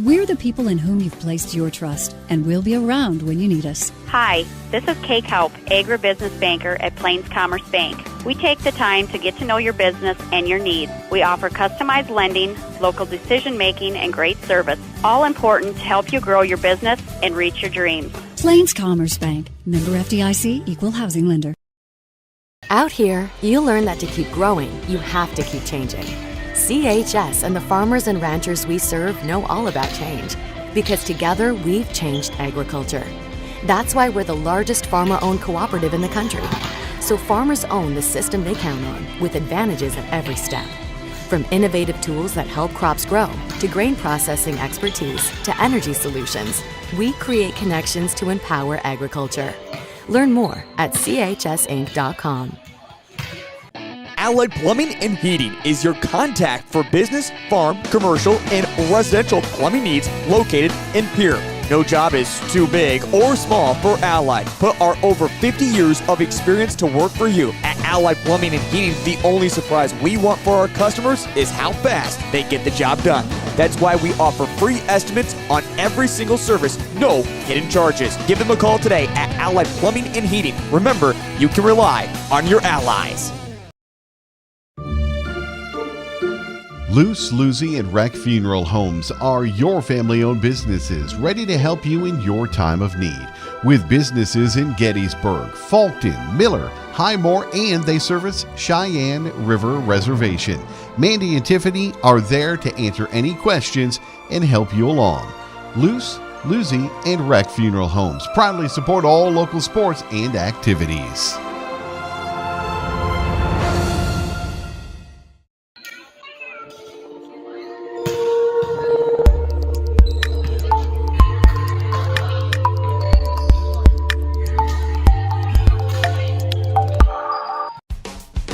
We're the people in whom you've placed your trust, and we'll be around when you need us. Hi, this is Kay Kaup, Agribusiness Banker at Plains Commerce Bank. We take the time to get to know your business and your needs. We offer customized lending, local decision-making, and great service, all important to help you grow your business and reach your dreams. Plains Commerce Bank, member FDIC, equal housing lender. Out here, you learn that to keep growing, you have to keep changing. CHS and the farmers and ranchers we serve know all about change, because together we've changed agriculture. That's why we're the largest farmer-owned cooperative in the country. So farmers own the system they count on, with advantages at every step. From innovative tools that help crops grow, to grain processing expertise, to energy solutions, we create connections to empower agriculture. Learn more at chsinc.com. Allied Plumbing and Heating is your contact for business, farm, commercial, and residential plumbing needs located in Pierre. No job is too big or small for Allied. Put our over 50 years of experience to work for you. At Allied Plumbing and Heating, the only surprise we want for our customers is how fast they get the job done. That's why we offer free estimates on every single service, no hidden charges. Give them a call today at Allied Plumbing and Heating. Remember, you can rely on your allies. Luce, Lucy, and Wreck Funeral Homes are your family-owned businesses ready to help you in your time of need. With businesses in Gettysburg, Fulton, Miller, Highmore, and they service Cheyenne River Reservation. Mandy and Tiffany are there to answer any questions and help you along. Luce, Lucy, and Wreck Funeral Homes proudly support all local sports and activities.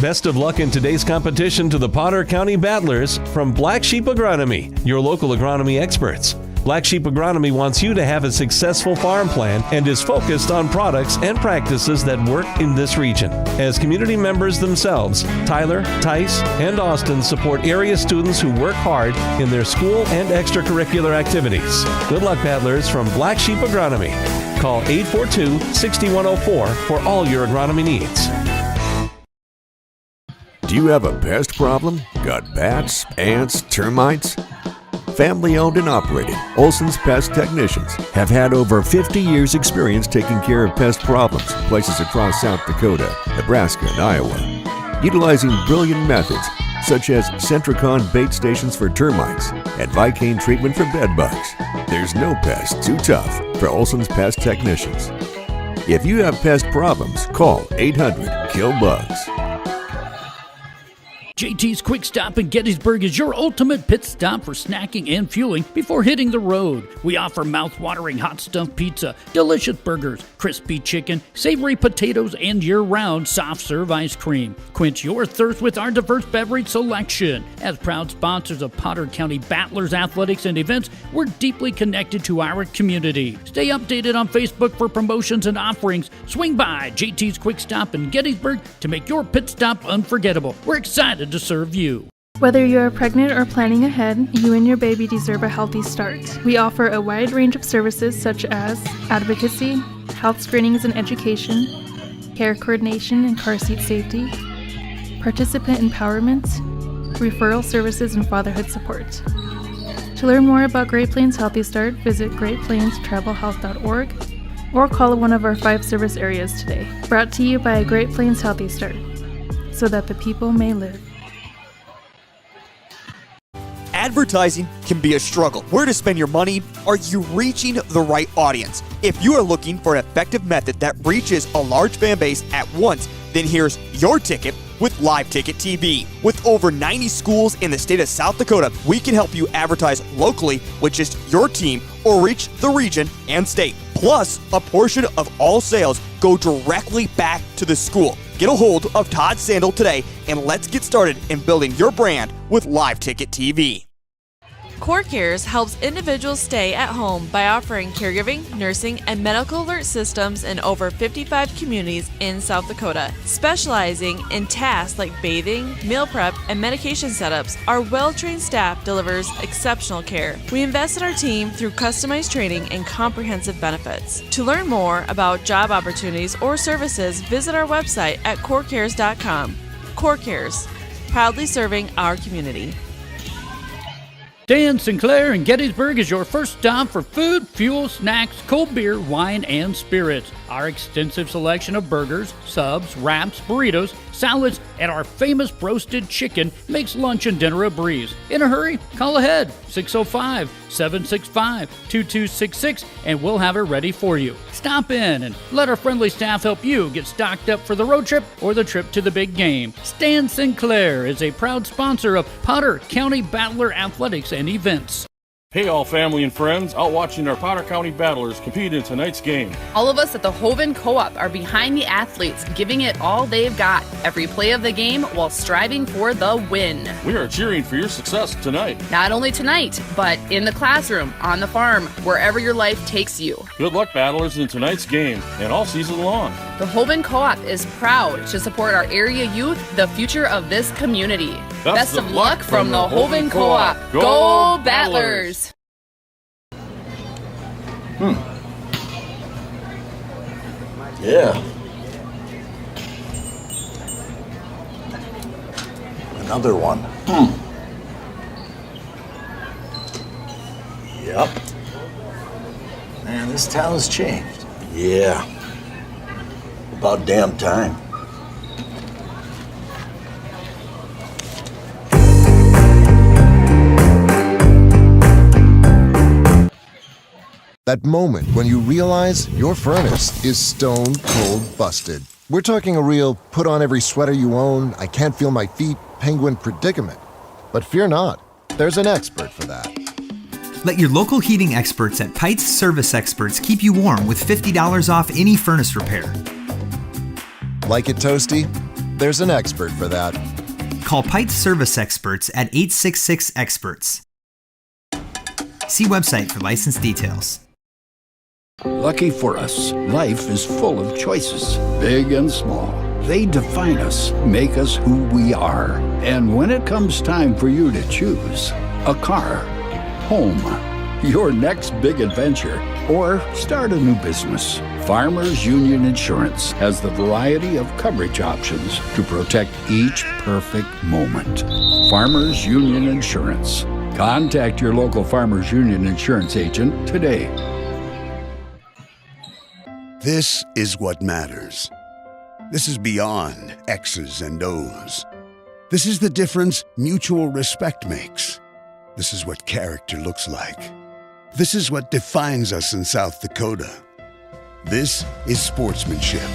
Best of luck in today's competition to the Potter County Battlers from Black Sheep Agronomy, your local agronomy experts. Black Sheep Agronomy wants you to have a successful farm plan and is focused on products and practices that work in this region. As community members themselves, Tyler, Tice, and Austin support area students who work hard in their school and extracurricular activities. Good luck, Battlers from Black Sheep Agronomy. Call 842-6104 for all your agronomy needs. Do you have a pest problem? Got bats, ants, termites? Family owned and operated, Olson's Pest Technicians have had over 50 years experience taking care of pest problems in places across South Dakota, Nebraska, and Iowa. Utilizing brilliant methods such as Centricon bait stations for termites and Vicane treatment for bed bugs. There's no pest too tough for Olson's Pest Technicians. If you have pest problems, call 800-KILL-BUGS. JT's Quick Stop in Gettysburg is your ultimate pit stop for snacking and fueling before hitting the road. We offer mouth-watering hot stuffed pizza, delicious burgers, crispy chicken, savory potatoes, and year-round soft-serve ice cream. Quench your thirst with our diverse beverage selection. As proud sponsors of Potter County Battlers athletics and events, we're deeply connected to our community. Stay updated on Facebook for promotions and offerings. Swing by JT's Quick Stop in Gettysburg to make your pit stop unforgettable. We're excited to serve you. Whether you're pregnant or planning ahead, you and your baby deserve a healthy start. We offer a wide range of services such as advocacy, health screenings and education, care coordination and car seat safety, participant empowerment, referral services, and fatherhood support. To learn more about Great Plains Healthy Start, visit greatplainstravelhealth.org or call one of our 5 service areas today. Brought to you by Great Plains Healthy Start, so that the people may live. Advertising can be a struggle. Where to spend your money? Are you reaching the right audience? If you are looking for an effective method that reaches a large fan base at once, then here's your ticket with Live Ticket TV. With over 90 schools in the state of South Dakota, we can help you advertise locally with just your team or reach the region and state. Plus, a portion of all sales go directly back to the school. Get a hold of Todd Sandel today and let's get started in building your brand with Live Ticket TV. Core Cares helps individuals stay at home by offering caregiving, nursing, and medical alert systems in over 55 communities in South Dakota. Specializing in tasks like bathing, meal prep, and medication setups, our well-trained staff delivers exceptional care. We invest in our team through customized training and comprehensive benefits. To learn more about job opportunities or services, visit our website at corecares.com. Core Cares, proudly serving our community. Dan Sinclair in Gettysburg is your first stop for food, fuel, snacks, cold beer, wine, and spirits. Our extensive selection of burgers, subs, wraps, burritos, salads, and our famous roasted chicken makes lunch and dinner a breeze. In a hurry? Call ahead, 605-765-2266, and we'll have it ready for you. Stop in and let our friendly staff help you get stocked up for the road trip or the trip to the big game. Stan Sinclair is a proud sponsor of Potter County Battler Athletics and Events. Hey all family and friends, out watching our Potter County Battlers compete in tonight's game. All of us at the Hoven Co-op are behind the athletes, giving it all they've got, every play of the game while striving for the win. We are cheering for your success tonight. Not only tonight, but in the classroom, on the farm, wherever your life takes you. Good luck, Battlers, in tonight's game and all season long. The Hoven Co-op is proud to support our area youth, the future of this community. Best of luck from the Hoven Co-op. Go Battlers! Yeah. Another one. Yep. Man, this town's changed. Yeah. About damn time. That moment when you realize your furnace is stone cold busted. We're talking a real put on every sweater you own, I can't feel my feet, penguin predicament. But fear not, there's an expert for that. Let your local heating experts at Pites Service Experts keep you warm with $50 off any furnace repair. Like it toasty? There's an expert for that. Call Pites Service Experts at 866-EXPERTS. See website for license details. Lucky for us, life is full of choices, big and small. They define us, make us who we are. And when it comes time for you to choose, a car, home, your next big adventure, or start a new business, Farmers Union Insurance has the variety of coverage options to protect each perfect moment. Farmers Union Insurance. Contact your local Farmers Union Insurance agent today. This is what matters. This is beyond X's and O's. This is the difference mutual respect makes. This is what character looks like. This is what defines us in South Dakota. This is sportsmanship.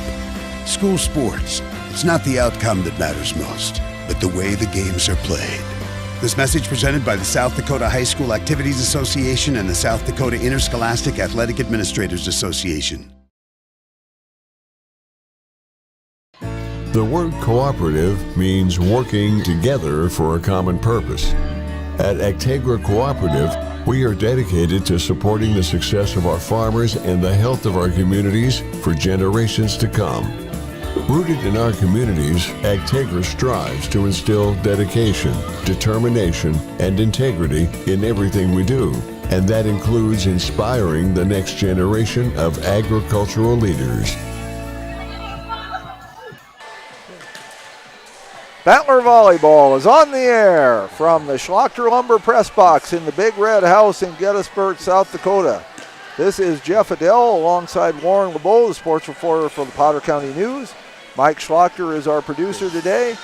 School sports, it's not the outcome that matters most, but the way the games are played. This message presented by the South Dakota High School Activities Association and the South Dakota Interscholastic Athletic Administrators Association. The word cooperative means working together for a common purpose. At Actegra Cooperative, we are dedicated to supporting the success of our farmers and the health of our communities for generations to come. Rooted in our communities, Actegra strives to instill dedication, determination, and integrity in everything we do, and that includes inspiring the next generation of agricultural leaders. Battler Volleyball is on the air from the Schlachter Lumber Press Box in the Big Red House in Gettysburg, South Dakota. This is Jeff Adele alongside Warren LeBeau, the sports reporter for the Potter County News. Mike Schlachter is our producer today,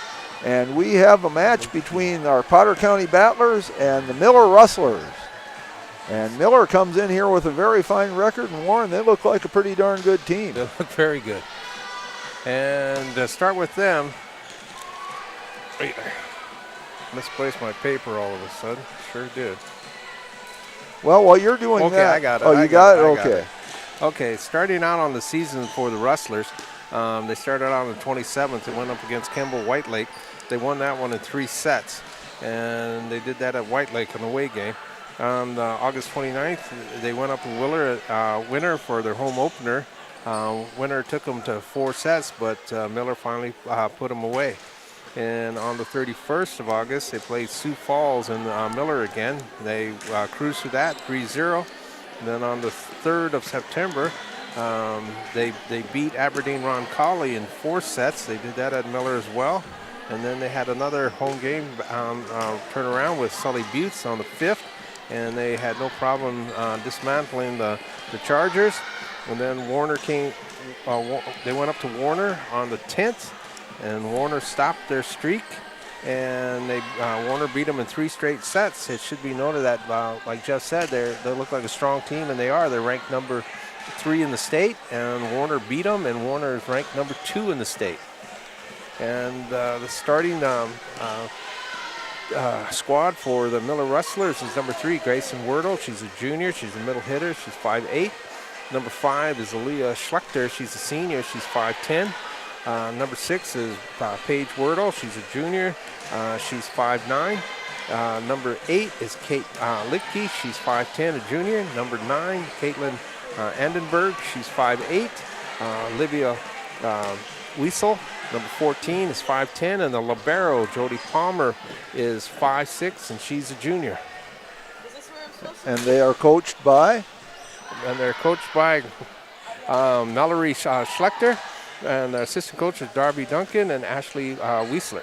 and we have a match between our Potter County Battlers and the Miller Rustlers. And Miller comes in here with a very fine record, and Warren, they look like a pretty darn good team. They look very good. And to start with them, wait, I misplaced my paper all of a sudden. Sure did. Well, while you're doing that. Okay, I got it. Oh, you got it? Okay. Okay, starting out on the season for the Rustlers, they started out on the 27th. They went up against Kimball White Lake. They won that one in 3 sets, and they did that at White Lake, an away game. On August 29th, they went up to Winter for their home opener. Winter took them to 4 sets, but Miller finally put them away. And on the 31st of August, they played Sioux Falls and Miller again. They cruised through that 3-0. And then on the 3rd of September, they beat Aberdeen Roncalli in 4 sets. They did that at Miller as well. And then they had another home game turnaround with Sully Buttes on the 5th. And they had no problem dismantling the Chargers. And then Warner came, they went up to Warner on the 10th. And Warner stopped their streak, and Warner beat them in 3 straight sets. It should be noted that, like Jeff said, they look like a strong team, and they are. They're ranked number 3 in the state, and Warner beat them, and Warner is ranked number 2 in the state. And the starting squad for the Miller Rustlers is number 3, Grayson Wordle. She's a junior. She's a middle hitter. She's 5'8". Number 5 is Aaliyah Schlechter. She's a senior. She's 5'10". Number 6 is Paige Wordle. She's a junior. She's 5'9". Number 8 is Kate Lichtke. She's 5'10", a junior. Number 9, Caitlin Andenberg. She's 5'8". Olivia Wiesel, number 14, is 5'10", and the libero, Jody Palmer, is 5'6", and she's a junior. And they are coached by? And they're coached by Mallory Schlechter. And the assistant coach is Darby Duncan and Ashley Wiesler.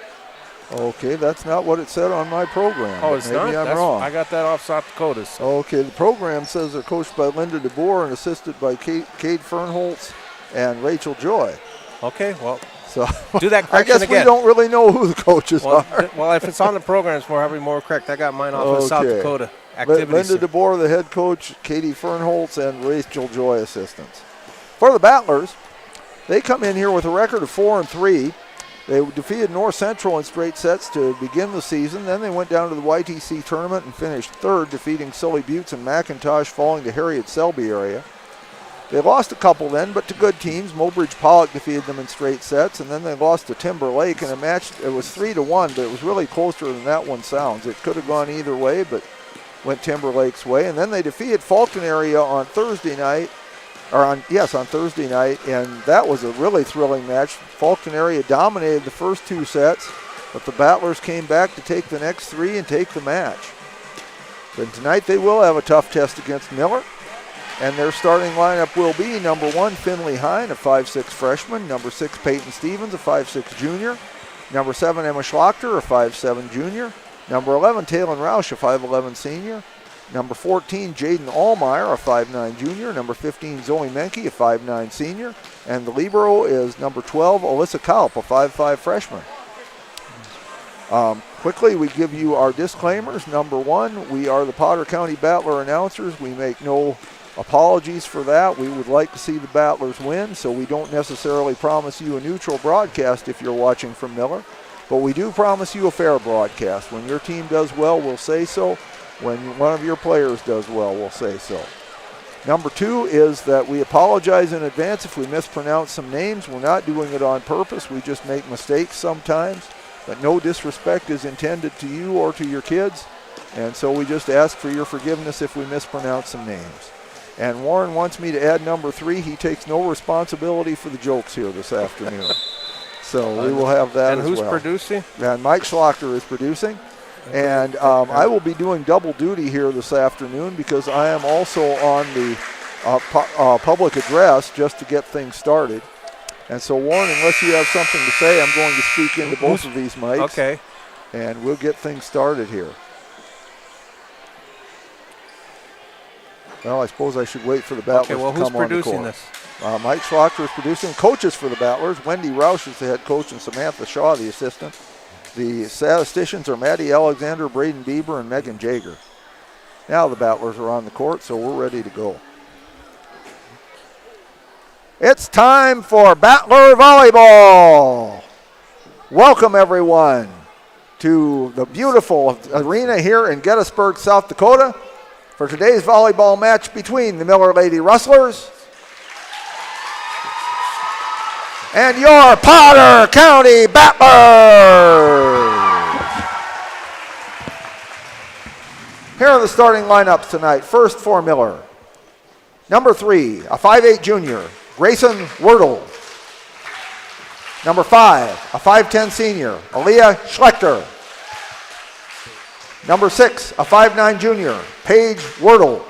Okay, that's not what it said on my program. Oh, it's not? Maybe I'm wrong. I got that off South Dakota. So. Okay, the program says they're coached by Linda DeBoer and assisted by Kate Fernholtz and Rachel Joy. Okay, well, so do that correction I guess again. we don't really know who the coaches are. Well, if it's on the program, it's probably more correct. I got mine off of South Dakota activities. Linda DeBoer, the head coach, Katie Fernholtz, and Rachel Joy, assistants. For the Battlers, they come in here with a record of 4-3. They defeated North Central in straight sets to begin the season. Then they went down to the YTC tournament and finished 3rd, defeating Sully Buttes and McIntosh, falling to Harriet Selby area. They lost a couple then, but to good teams. Mobridge Pollock defeated them in straight sets, and then they lost to Timberlake in a match. It was 3-1, but it was really closer than that one sounds. It could have gone either way, but went Timberlake's way. And then they defeated Fulton area on Thursday night. On Thursday night, and that was a really thrilling match. Fulton area dominated the first 2 sets, but the Battlers came back to take the next 3 and take the match. Then tonight they will have a tough test against Miller, and their starting lineup will be number 1, Finley Hine, a 5'6" freshman, number 6, Peyton Stevens, a 5'6" junior, number 7, Emma Schlochter, a 5'7" junior, number 11, Taylor Roush, a 5'11" senior, number 14, Jaden Allmeyer, a 5'9" junior. Number 15, Zoe Menke, a 5'9" senior. And the libero is number 12, Alyssa Kalp, a 5'5" freshman. Quickly, we give you our disclaimers. Number 1, we are the Potter County Battler announcers. We make no apologies for that. We would like to see the Battlers win, so we don't necessarily promise you a neutral broadcast if you're watching from Miller. But we do promise you a fair broadcast. When your team does well, we'll say so. When one of your players does well, we'll say so. Number 2 is that we apologize in advance if we mispronounce some names. We're not doing it on purpose. We just make mistakes sometimes. But no disrespect is intended to you or to your kids. And so we just ask for your forgiveness if we mispronounce some names. And Warren wants me to add number 3. He takes no responsibility for the jokes here this afternoon. So we will have that as well. And who's producing? And Mike Schlochter is producing. And I will be doing double duty here this afternoon because I am also on the public address just to get things started. And so, Warren, unless you have something to say, I'm going to speak into both of these mics. Okay. And we'll get things started here. Well, I suppose I should wait for the Battlers to come on the court. Who's producing this? Mike Schlochter is producing. Coaches for the Battlers, Wendy Roush is the head coach and Samantha Shaw the assistant. The statisticians are Maddie Alexander, Braden Bieber, and Megan Jager. Now the Battlers are on the court, so we're ready to go. It's time for Battler Volleyball. Welcome, everyone, to the beautiful arena here in Gettysburg, South Dakota, for today's volleyball match between the Miller Lady Rustlers and your Potter County Battlers. Here are the starting lineups tonight. First for Miller. Number 3, a 5'8 junior, Grayson Wordle. Number 5, a 5'10 senior, Aaliyah Schlechter. Number 6, a 5'9 junior, Paige Wordle.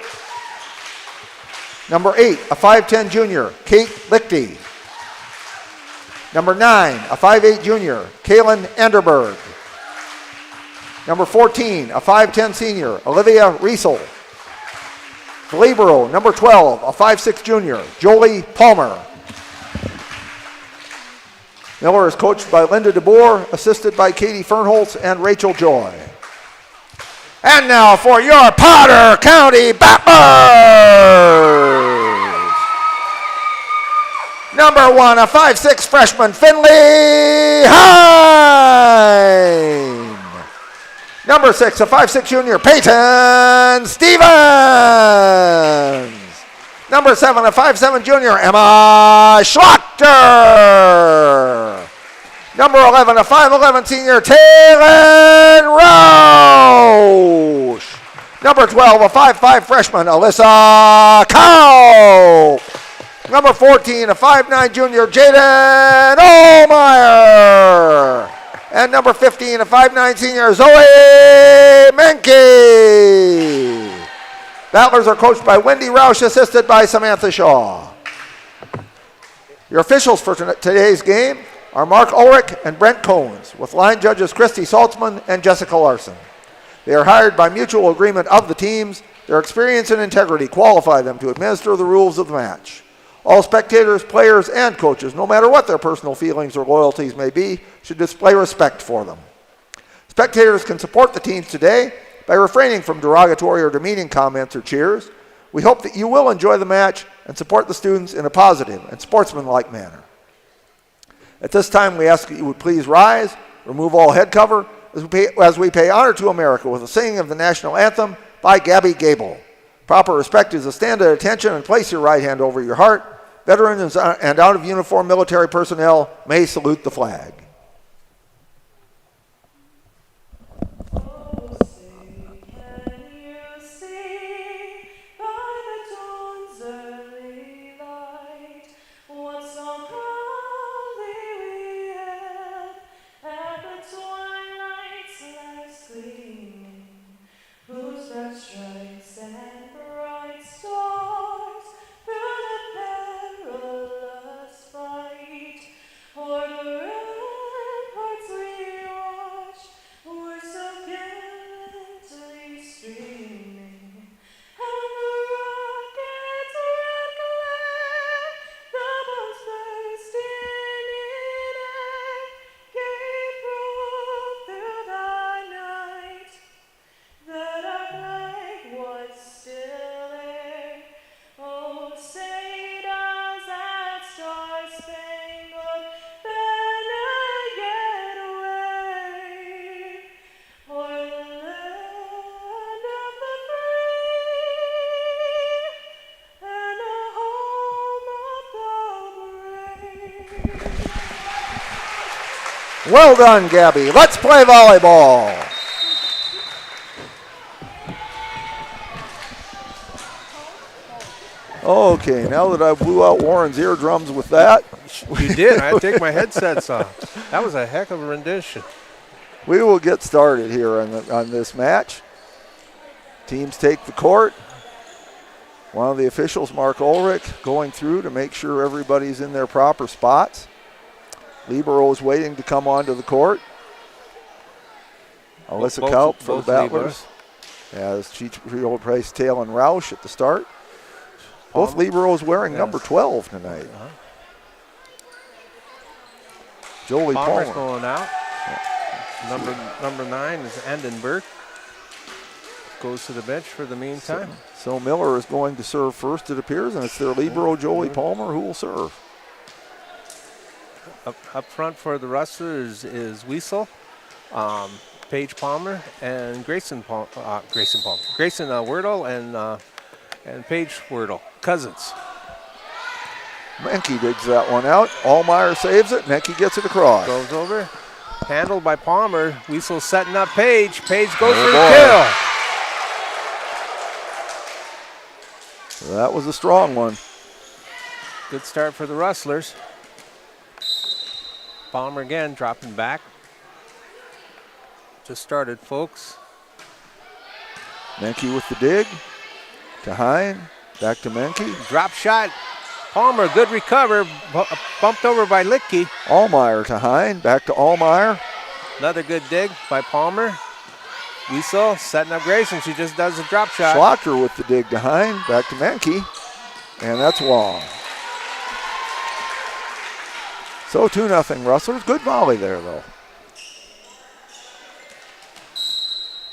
Number 8, a 5'10 junior, Kate Lichty. Number 9, a 5'8 junior, Kaylin Anderberg. Number 14, a 5'10 senior, Olivia Riesel. The libero, number 12, a 5'6 junior, Jolie Palmer. Miller is coached by Linda DeBoer, assisted by Katie Fernholtz and Rachel Joy. And now for your Potter County Battlers. Number 1, a 5'6 freshman, Finley Hine. Number 6, a 5'6 junior, Peyton Stevens. Number 7, a 5'7 junior, Emma Schlachter. Number 11, a 5'11 senior, Taylor Roche. Number 12, a 5'5 freshman, Alyssa Cow. Number 14, a 5'9 junior, Jaden Ohlmeyer. And number 15, a 5'9 senior, Zoe Menke. Battlers are coached by Wendy Roush, assisted by Samantha Shaw. Your officials for today's game are Mark Ulrich and Brent Cones, with line judges Christy Saltzman and Jessica Larson. They are hired by mutual agreement of the teams. Their experience and integrity qualify them to administer the rules of the match. All spectators, players, and coaches, no matter what their personal feelings or loyalties may be, should display respect for them. Spectators can support the teams today by refraining from derogatory or demeaning comments or cheers. We hope that you will enjoy the match and support the students in a positive and sportsmanlike manner. At this time, we ask that you would please rise, remove all head cover, as we pay honor to America with the singing of the national anthem by Gabby Gable. Proper respect is to stand at attention and place your right hand over your heart. Veterans and out-of-uniform military personnel may salute the flag. Well done, Gabby. Let's play volleyball. Okay, now that I blew out Warren's eardrums with that. You did. I had to take my headsets off. That was a heck of a rendition. We will get started here on this match. Teams take the court. One of the officials, Mark Ulrich, going through to make sure everybody's in their proper spots. Libero is waiting to come onto the court. Alyssa Kaup for the Battlers. As she will place Taylor Roush at the start. Both liberos wearing number 12 tonight. Jolie Palmer's Palmer going out. Number 9 is Andenberg. Goes to the bench for the meantime. So Miller is going to serve first, it appears, and it's their libero, Jolie Palmer, who will serve. Up front for the Rustlers is Wiesel, Paige Palmer, and Grayson Wordle and Paige Wordle, cousins. Menke digs that one out. Ohlmeyer saves it. Menke gets it across. Goes over. Handled by Palmer. Wiesel setting up Paige. Paige goes for the kill. That was a strong one. Good start for the Rustlers. Palmer again dropping back. Just started, folks. Menke with the dig to Hine. Back to Menke. Drop shot. Palmer, good recover. Bumped over by Littke. Allmeyer to Hine. Back to Allmeyer. Another good dig by Palmer. Wiesel setting up Grayson. She just does a drop shot. Schlocker with the dig to Hine. Back to Menke. And that's long. So 2-0 Rustlers. Good volley there, though.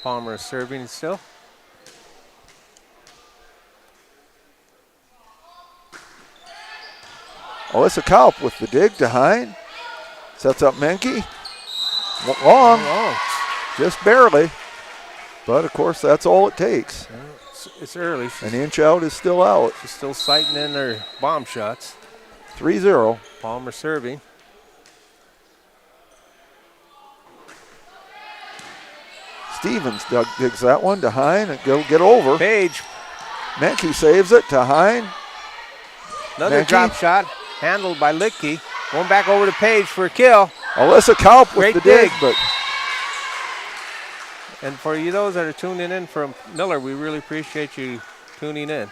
Palmer is serving still. Alyssa Kaup with the dig to Hine. Sets up Menke. Long. Just barely. But, of course, that's all it takes. It's early. An inch out is still out. She's still sighting in her bomb shots. 3-0. Palmer serving. Stevens digs that one to Hine and go get over. Page. Menke saves it to Hine. Another drop shot handled by Littke. Going back over to Page for a kill. Alyssa Kaup with the dig, but. And for you those that are tuning in from Miller, we really appreciate you tuning in.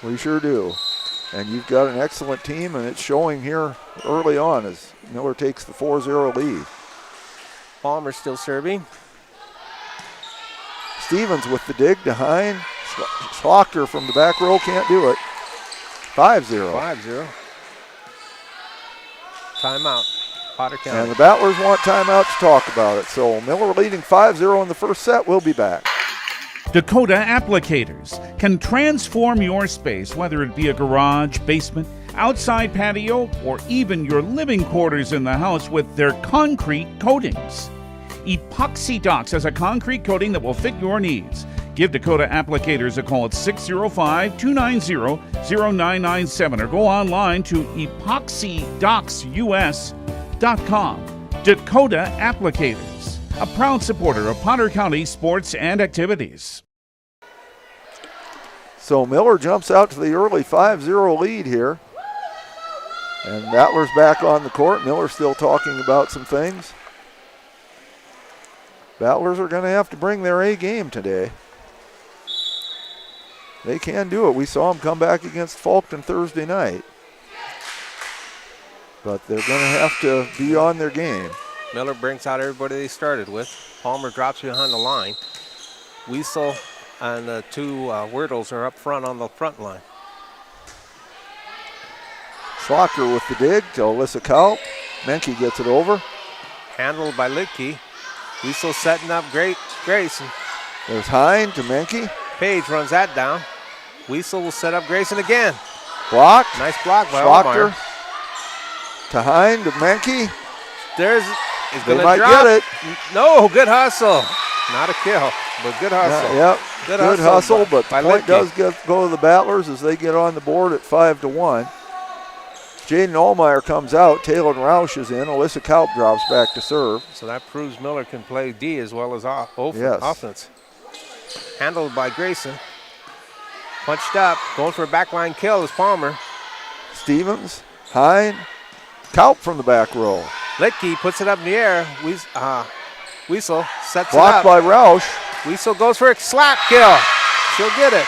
We sure do. And you've got an excellent team, and it's showing here early on as Miller takes the 4-0 lead. Palmer still serving. Stevens with the dig to Hine. Schlocker from the back row can't do it. 5-0. 5-0. Timeout. Potter County. And the Battlers want timeout to talk about it. So Miller leading 5-0 in the first set. We'll be back. Dakota Applicators can transform your space, whether it be a garage, basement, outside patio, or even your living quarters in the house with their concrete coatings. Epoxy Docs has a concrete coating that will fit your needs. Give Dakota Applicators a call at 605-290-0997 or go online to epoxydocsus.com. Dakota Applicators, a proud supporter of Potter County sports and activities. So Miller jumps out to the early 5-0 lead here. And Battlers back on the court. Miller still talking about some things. Battlers are going to have to bring their A game today. They can do it. We saw them come back against Faulkton Thursday night. But they're going to have to be on their game. Miller brings out everybody they started with. Palmer drops behind the line. Wiesel and the two Wirtles are up front on the front line. Schlocker with the dig to Alyssa Kaup. Menke gets it over. Handled by Littke. Wiesel setting up Grayson. There's Hine to Menke. Page runs that down. Wiesel will set up Grayson again. Blocked. Nice block by Schlocker Allmeyer. To Hine to Menke. They might drop. get it. No, good hustle. Not a kill, but good hustle. Yep, good hustle, but by point Littke. does go to the Battlers as they get on the board at 5-1. Jaden Allmeyer comes out. Taylor Roush is in. Alyssa Kaup drops back to serve. So that proves Miller can play D as well as Yes. offense. Handled by Grayson. Punched up. Going for a backline kill is Palmer. Stevens, Hine, Kaup from the back row. Littke puts it up in the air. Wiesel sets Blocked it up. by Roush. Wiesel goes for a slap kill. She'll get it.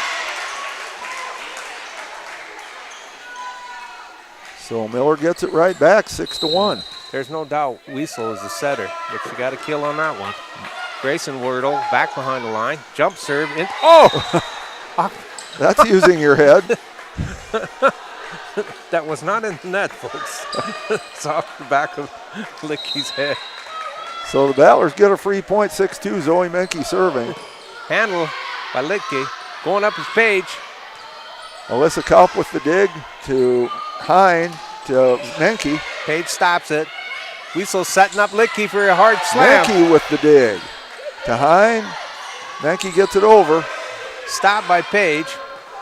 So Miller gets it right back, 6-1. There's no doubt Wiesel is the setter, but she got a kill on that one. Grayson Wirtle back behind the line. Jump serve. That's using your head. That was not in the net, folks. It's off the back of Littke's head. So the Battlers get a free point, 6-2. Zoe Menke serving. Handle by Littke. Going up is Page. Alyssa Kaup with the dig to Hine to Menke. Page stops it. Wiesel setting up Littke for a hard slam. Menke with the dig to Hine. Menke gets it over. Stopped by Page.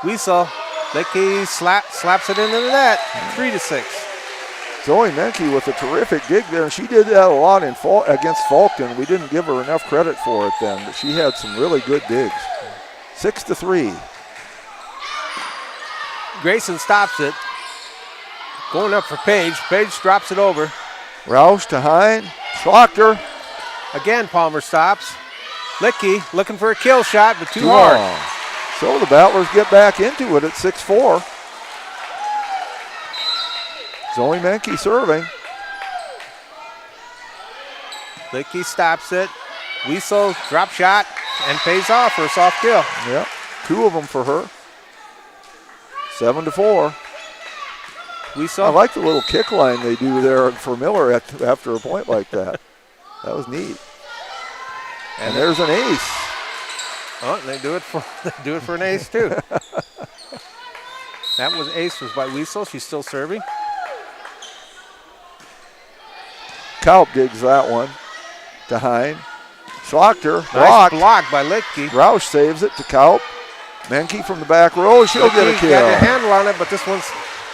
Wiesel. Littke slaps it into the net. 3-6. Zoe Menke with a terrific dig there, and she did that a lot against Faulkton. We didn't give her enough credit for it then, but she had some really good digs. 6-3. Grayson stops it. Going up for Page. Page drops it over. Roush to Hine. Schlachter. Again, Palmer stops. Licky looking for a kill shot, but too hard. So the Battlers get back into it at 6-4. Zoe Menke serving. Licky stops it. Weasel drop shot and pays off for a soft kill. Yep, 2 of them for her. 7-4. Weasel. I like the little kick line they do there for Miller after a point like that. That was neat. And there's an ace. Oh, they do it for an ace too. That was ace was by Weasel. She's still serving. Kaup digs that one to Hine. Schlachter, nice block by Licky. Roush saves it to Kaup. Menke from the back row, she'll get a kill. Got a handle on it, but this one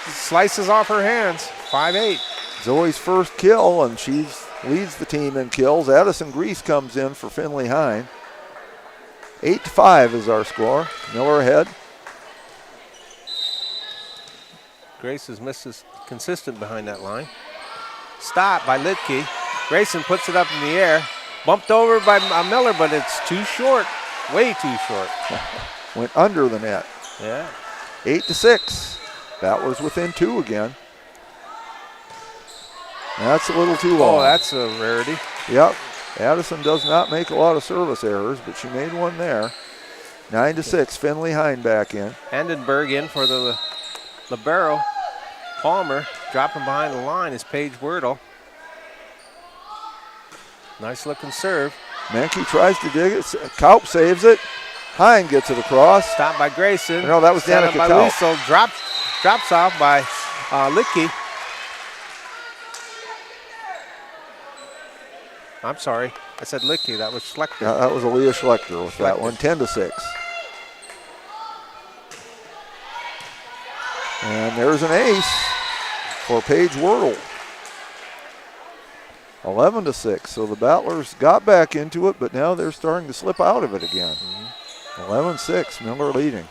slices off her hands. 5-8. Zoe's first kill, and she leads the team in kills. Addison Grease comes in for Finley Hine. 8-5 is our score. Miller ahead. Grace is consistent behind that line. Stop by Licky. Grayson puts it up in the air. Bumped over by Miller, but it's too short. Way too short. Went under the net. Yeah. 8-6. Battlers within 2 again. That's a little too long. Oh, that's a rarity. Yep. Addison does not make a lot of service errors, but she made one there. 9-6. Finley Hine back in. Vandenberg in for the libero. Palmer dropping behind the line is Paige Wordle. Nice looking serve. Menke tries to dig it. Kaup saves it. Hine gets it across. Stopped by Grayson. No, that was Danica Kaup. So drops off by Licky. I'm sorry. I said Licky. That was Schlechter. Yeah, that was Aaliyah Schlechter with that one. 10-6. And there's an ace for Paige Wordle. 11-6. So the Battlers got back into it, but now they're starting to slip out of it again. 11-6. Miller leading.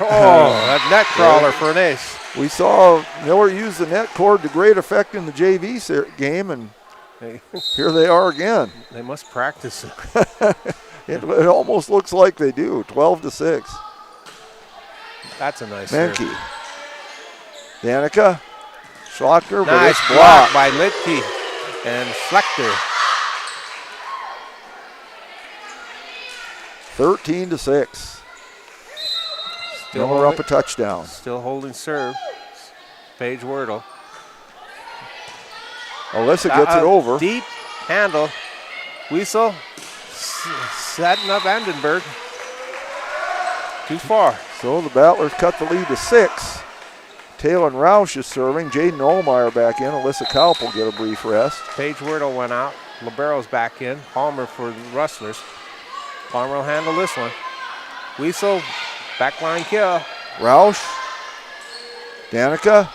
Oh, that net crawler for an ace. We saw Miller use the net cord to great effect in the JV game, and here they are again. They must practice it. It almost looks like they do. 12-6. That's a nice Menke. serve. Danica. Schlachter, but nice it's block blocked by Licky and Schlechter. 13-6. Miller up a touchdown. Still holding serve. Paige Wordle. Alyssa gets it over. Deep handle. Weasel setting up Vandenberg. Too far. So the Battlers cut the lead to 6. Taylor Roush is serving. Jaden Ohlmeyer back in. Alyssa Kaup will get a brief rest. Paige Wordle went out. Libero's back in. Palmer for the Rustlers. Palmer will handle this one. Weasel, backline kill. Roush. Danica.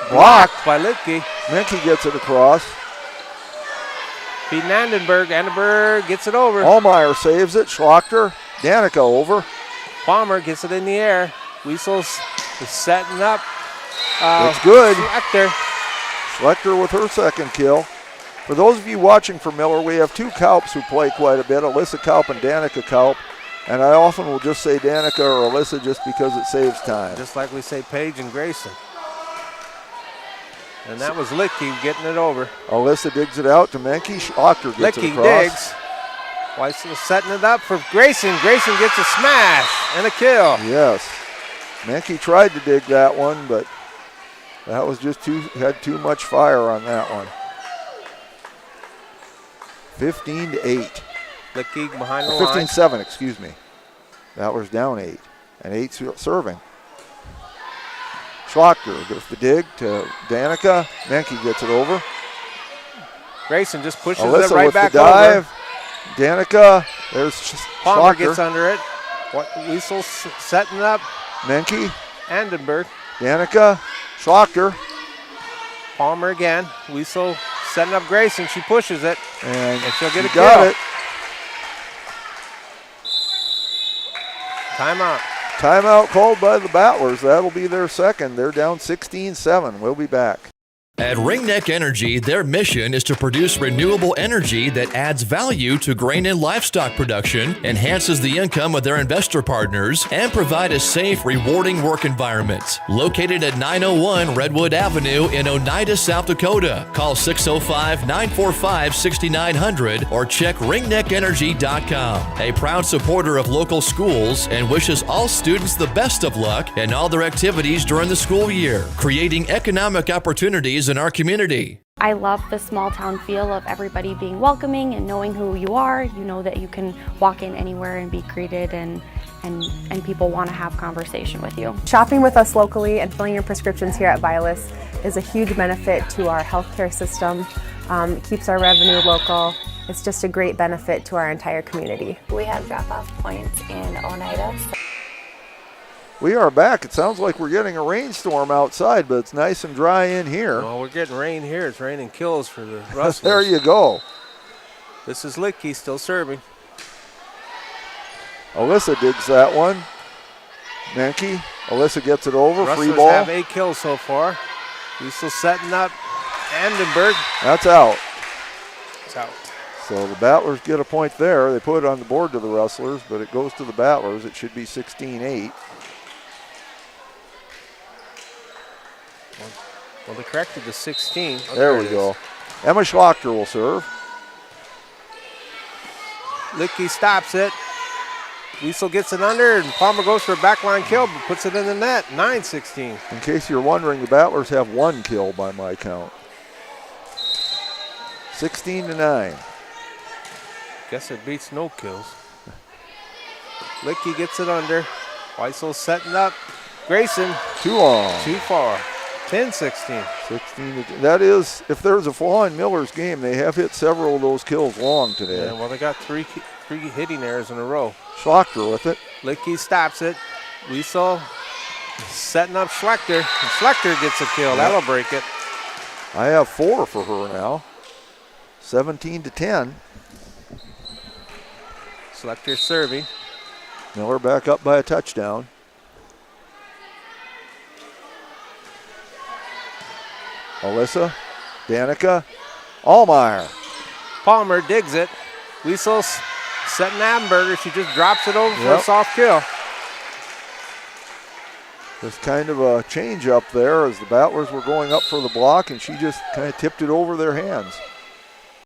Blocked by Licky. Menke gets it across. Feeding Vandenberg. Vandenberg gets it over. Ohlmeyer saves it. Schlachter. Danica over. Palmer gets it in the air. Weasel's is setting up. It's good. Schlechter. Schlechter with her second kill. For those of you watching for Miller, we have 2 Kaups who play quite a bit, Alyssa Kaup and Danica Kaup. And I often will just say Danica or Alyssa just because it saves time. Just like we say Paige and Grayson. And that was Licky getting it over. Alyssa digs it out to Menke. Schlachter gets Licky it across. digs. Weissel setting it up for Grayson. Grayson gets a smash and a kill. Yes. Menke tried to dig that one, but that was just had too much fire on that one. 15-8. Licky behind the line. 15-7, excuse me. Battlers down 8. And 8 serving. Schlachter with the dig to Danica. Menke gets it over. Grayson just pushes Alyssa it right with back the dive. over. Danica. There's Palmer Schlachter. gets under it. Weasel setting up. Menke. Vandenberg. Danica. Schlachter. Palmer again. Weasel setting up Grayson. She pushes it. And she'll get a got kill. it. Timeout. Timeout called by the Battlers. That'll be their second. They're down 16-7. We'll be back. At Ringneck Energy, their mission is to produce renewable energy that adds value to grain and livestock production, enhances the income of their investor partners, and provide a safe, rewarding work environment. Located at 901 Redwood Avenue in Oneida, South Dakota. Call 605-945-6900 or check ringneckenergy.com. A proud supporter of local schools and wishes all students the best of luck in all their activities during the school year, creating economic opportunities in our community. I love the small town feel of everybody being welcoming and knowing who you are. You know that you can walk in anywhere and be greeted, and people want to have conversation with you. Shopping with us locally and filling your prescriptions here at Vilas is a huge benefit to our healthcare system. It keeps our revenue local. It's just a great benefit to our entire community. We have drop-off points in Oneida. We are back. It sounds like we're getting a rainstorm outside, but it's nice and dry in here. Well, we're getting rain here. It's raining kills for the Rustlers. There you go. This is Licky still serving. Alyssa digs that one. Menke. Alyssa gets it over. Rustlers Free ball. have 8 kills so far. He's still setting up. Andenberg. That's out. It's out. So the Battlers get a point there. They put it on the board to the Rustlers, but it goes to the Battlers. It should be 16-8. Well, they corrected to 16. Oh, there we go. Emma Schlachter will serve. Licky stops it. Wiesel gets it under, and Palmer goes for a backline kill, but puts it in the net. 9-16. In case you're wondering, the Battlers have 1 kill by my count. 16-9. Guess it beats no kills. Licky gets it under. Wiesel setting up. Grayson. Too long. Too far. 10-16. 16. That is, if there's a flaw in Miller's game, they have hit several of those kills long today. Yeah, well, they got three hitting errors in a row. Schlachter with it. Licky stops it. Wiesel setting up Schlechter. And Schlechter gets a kill. That'll break it. I have 4 for her now. 17-10. Schlechter serving. Miller back up by a touchdown. Alyssa, Danica, Allmeyer. Palmer digs it. Wiesel setting Amberger. She just drops it over for a soft kill. There's kind of a change up there as the Battlers were going up for the block, and she just kind of tipped it over their hands.